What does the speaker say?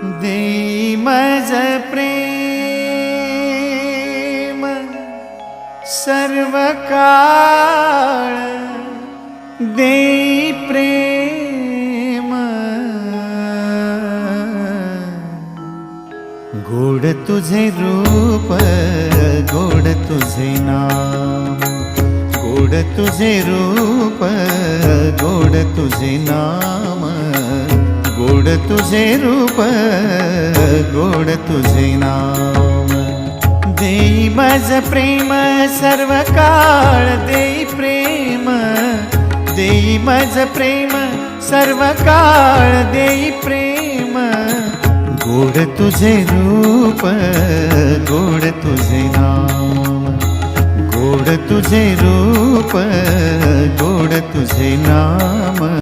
देई मज प्रेम सर्व काळ, देई प्रेम गोड तुझे रूप, गोड तुझे नाम, गोड तुझे रूप, गोड तुझे नाम, गोड तुझे रूप, गोड तुझे नाम। देई मज प्रेम सर्व काळ, देई प्रेम, देई मज प्रेम सर्व काळ, देई प्रेम गोड तुझे रूप, गोड तुझे नाम, गोड तुझे रूप, गोड तुझे नाम।